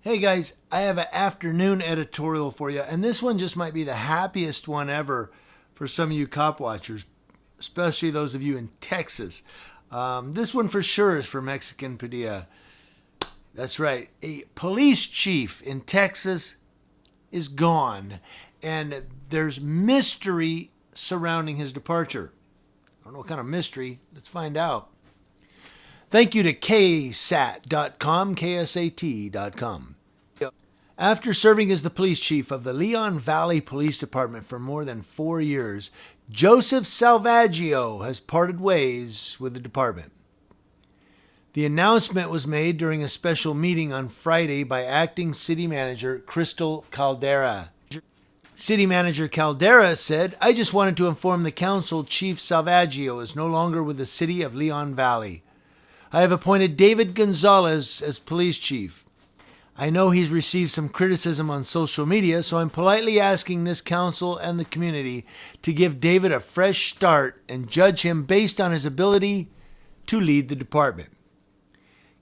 Hey guys, I have an afternoon editorial for you, and this one just might be the happiest one ever for some of you cop watchers, especially those of you in Texas. This one for sure is for Mexican Padilla. That's right, a police chief in Texas is gone, and there's mystery surrounding his departure. I don't know what kind of mystery. Let's find out. Thank you to ksat.com, ksat.com. After serving as the police chief of the Leon Valley Police Department for more than 4 years, Joseph Salvaggio has parted ways with the department. The announcement was made during a special meeting on Friday by acting city manager Crystal Caldera. City Manager Caldera said, "I just wanted to inform the council Chief Salvaggio is no longer with the city of Leon Valley. I have appointed David Gonzalez as police chief. I know he's received some criticism on social media, so I'm politely asking this council and the community to give David a fresh start and judge him based on his ability to lead the department."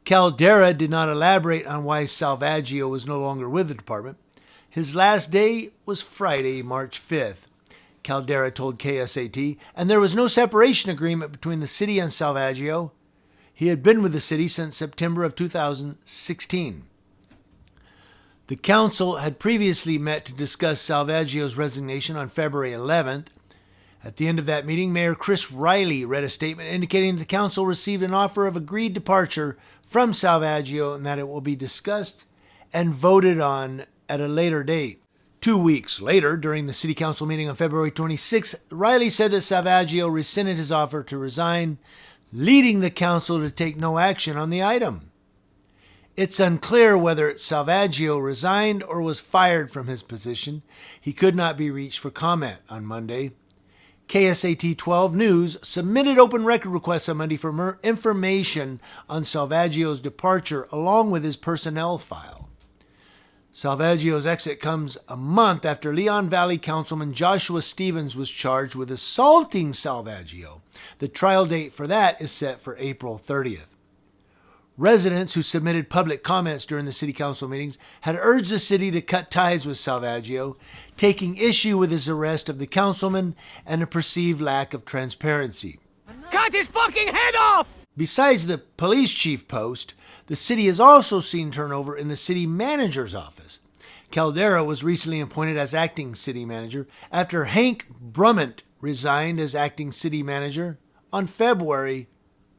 Caldera did not elaborate on why Salvaggio was no longer with the department. His last day was Friday, March 5th, Caldera told KSAT, and there was no separation agreement between the city and Salvaggio. He had been with the city since September of 2016. The council had previously met to discuss Salvaggio's resignation on February 11th. At the end of that meeting, Mayor Chris Riley read a statement indicating the council received an offer of agreed departure from Salvaggio and that it will be discussed and voted on at a later date. 2 weeks later, during the city council meeting on February 26th, Riley said that Salvaggio rescinded his offer to resign, leading the council to take no action on the item. It's unclear whether Salvaggio resigned or was fired from his position. He could not be reached for comment on Monday. KSAT 12 News submitted open record requests on Monday for more information on Salvaggio's departure along with his personnel file. Salvaggio's exit comes a month after Leon Valley Councilman Joshua Stevens was charged with assaulting Salvaggio. The trial date for that is set for April 30th. Residents who submitted public comments during the city council meetings had urged the city to cut ties with Salvaggio, taking issue with his arrest of the councilman and a perceived lack of transparency. Cut his fucking head off! Besides the police chief post, the city has also seen turnover in the city manager's office. Caldera was recently appointed as acting city manager after Hank Brummett resigned as acting city manager on February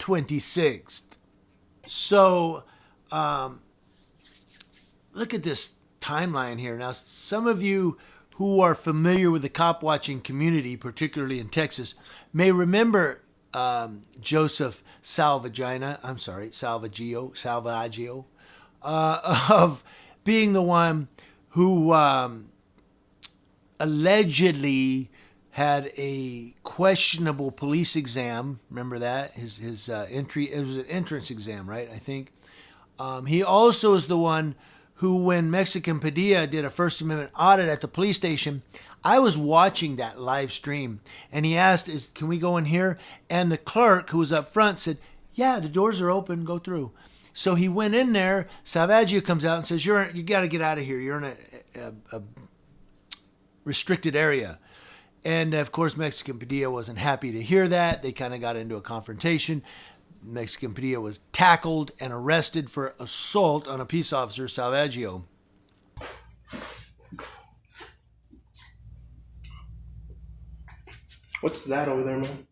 26th. So, look at this timeline here. Now, some of you who are familiar with the cop watching community, particularly in Texas, may remember Joseph Salvaggio, of being the one who allegedly had a questionable police exam. Remember that? His entry, it was an entrance exam, right? I think. He also is the one who, when Mexican Padilla did a First Amendment audit at the police station, I was watching that live stream, and he asked, "Can we go in here?" And the clerk who was up front said, "Yeah, the doors are open, go through." So he went in there. Salvaggio comes out and says, you got to get out of here. You're in a restricted area." And of course, Mexican Padilla wasn't happy to hear that. They kind of got into a confrontation. Mexican Padilla was tackled and arrested for assault on a peace officer, Salvaggio. What's that over there, man?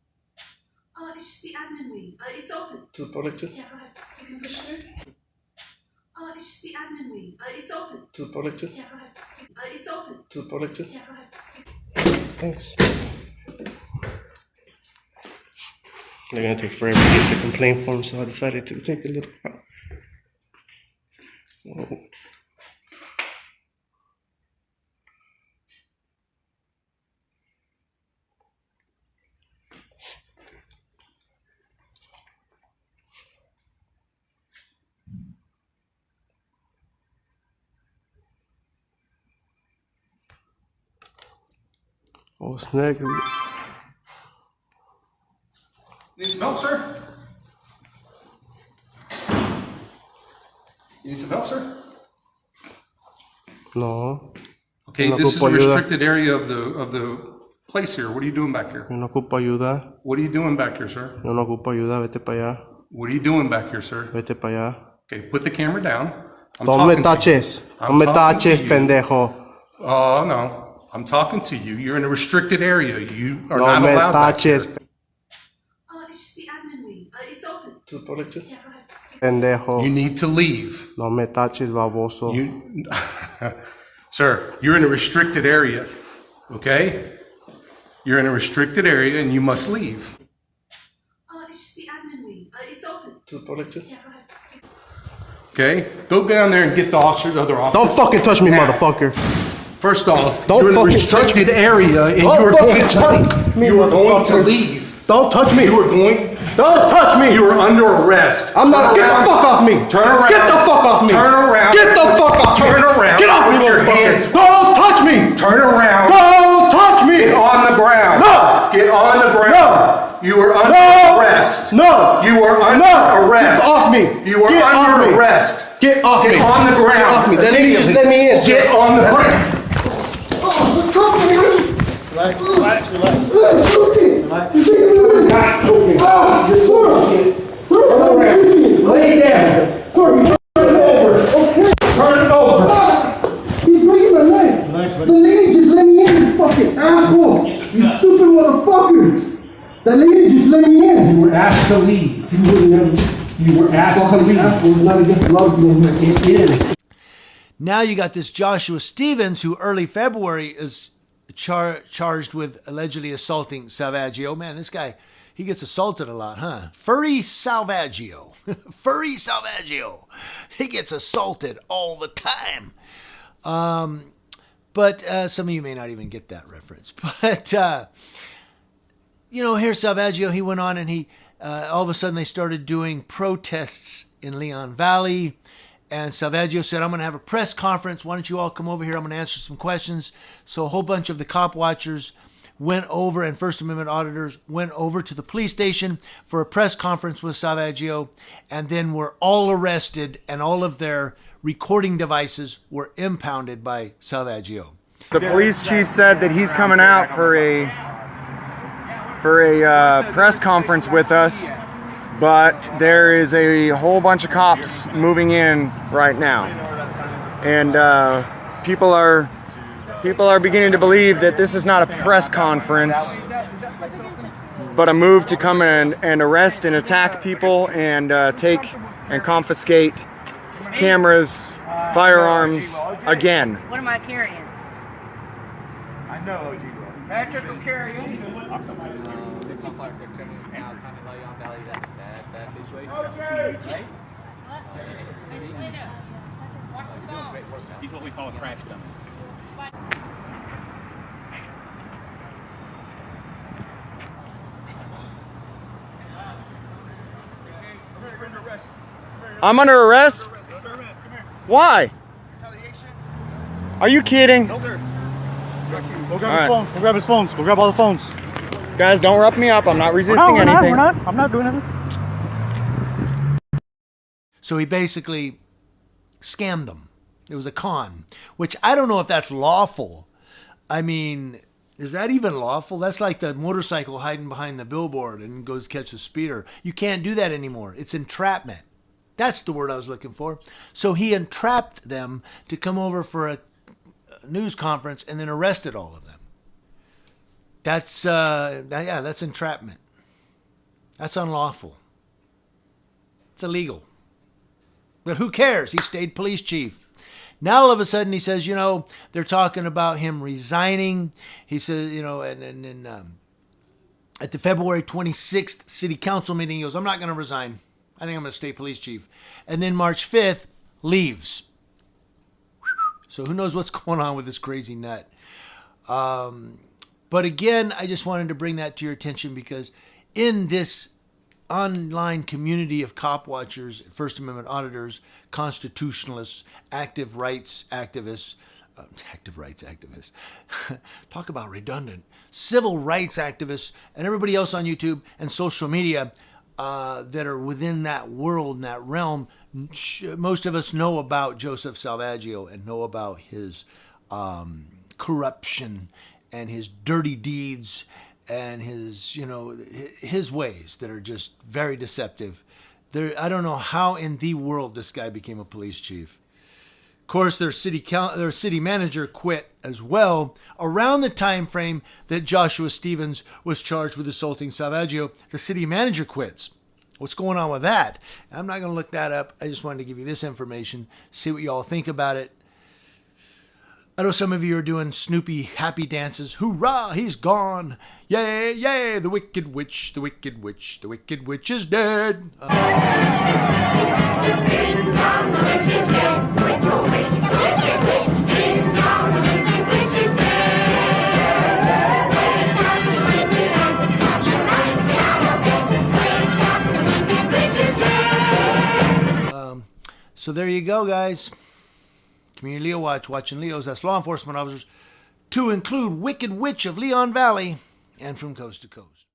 Oh, it's just the admin wing. It's open. To the public too? Yeah, go ahead. You can push through. Oh, it's just the admin wing. It's open. To the public too? Yeah, go ahead. It's open. To the public too? Yeah, go ahead. Thanks. They're gonna take forever to get the complaint form, so I decided to take a little while. Whoa. Oh, snag. Need some help, sir? You need some help, sir? No. Okay, No this is ocupo a ayuda. restricted area of the place here. What are you doing back here? Yo no ocupo ayuda. What are you doing back here, sir? Yo no ocupo ayuda. Vete para allá. What are you doing back here, sir? Vete para allá. Okay, put the camera down. I'm No me talking to you. taches. No I'm me talking to taches, you. pendejo. Oh, no. I'm talking to you. You're in a restricted area. You are No not me allowed back here. taches, It's just the admin wing. It's open. Yeah, go ahead. pendejo. You need to leave. No me taches, baboso. You, sir, you're in a restricted area. Okay? You're in a restricted area and you must leave. It's just the admin wing. It's open. Yeah, go ahead. Okay? Go down there and get the officers, other officers. Don't fucking touch me, motherfucker. First off, Don't you're in a fucking restricted touch me. area and Don't you are fucking going to touch leave. me, You are going to motherfucker. leave. Don't touch me. You are going. Don't touch me. You are under arrest. I'm not. Turn Get the around. fuck off me. Turn around. Get the fuck off me. Turn around. Get the fuck off me. Turn around. Get off me, Put your motherfucker. hands. Don't touch me. Turn around. Don't touch me. Get on the ground. No. Get on the ground. No. You are under No. arrest. No. You are under No. arrest. Get off me. You are Get off under me. arrest. Get off Get me. on the ground. Get off me. That lady just let me in. Get on the ground. Lay down. Turn it over. He's breaking my leg. The lady just let me in, you fucking asshole. You stupid motherfucker. That lady just let me in. You were asked to leave. You were asked to leave. It's not against the law to be in here. It is. Now you got this Joshua Stevens, who early February is charged with allegedly assaulting Salvaggio. Man, this guy, he gets assaulted a lot, huh? Furry Salvaggio. Furry Salvaggio. He gets assaulted all the time. But some of you may not even get that reference. But, here's Salvaggio. He went on and he, all of a sudden they started doing protests in Leon Valley. And Salvaggio said, I'm going to have a press conference. Why don't you all come over here? I'm going to answer some questions. So a whole bunch of the cop watchers went over, and First Amendment auditors went over to the police station for a press conference with Salvaggio, and then were all arrested, and all of their recording devices were impounded by Salvaggio. The police chief said that he's coming out for a press conference with us, but there is a whole bunch of cops moving in right now, and people are beginning to believe that this is not a press conference, but a move to come in and arrest and attack people and take and confiscate cameras, firearms again. What am I carrying? Patrick will carry it. He's what we call a crash dummy. I'm under arrest? Why? Are you kidding? Go grab All right. his phones. Go grab his phones. Go grab all the phones. Guys, don't rough me up. I'm not resisting anything. We're not. I'm not doing anything. So he basically scammed them. It was a con, which I don't know if that's lawful. I mean, is that even lawful? That's like the motorcycle hiding behind the billboard and goes catch the speeder. You can't do that anymore. It's entrapment. That's the word I was looking for. So he entrapped them to come over for a news conference and then arrested all of them. That's that's entrapment. That's unlawful. It's illegal. But who cares? He stayed police chief. Now all of a sudden he says, they're talking about him resigning. He says, and at the February 26th city council meeting, he goes, I'm not going to resign. I think I'm going to stay police chief. And then March 5th, leaves. So who knows what's going on with this crazy nut. But again, I just wanted to bring that to your attention because in this online community of cop watchers, First Amendment auditors, constitutionalists, active rights activists, talk about redundant, civil rights activists, and everybody else on YouTube and social media, that are within that world and that realm. Most of us know about Joseph Salvaggio and know about his corruption and his dirty deeds and his, his ways that are just very deceptive. I don't know how in the world this guy became a police chief. Of course, their city manager quit as well around the time frame that Joshua Stevens was charged with assaulting Salvaggio. The city manager quits. What's going on with that? I'm not going to look that up. I just wanted to give you this information, see what y'all think about it. I know some of you are doing Snoopy happy dances. Hoorah, he's gone. Yay, yay, the wicked witch, the wicked witch, the wicked witch is dead. So there you go, guys. Community Leo Watch, watching Leos, that's law enforcement officers, to include Wicked Witch of Leon Valley and from coast to coast.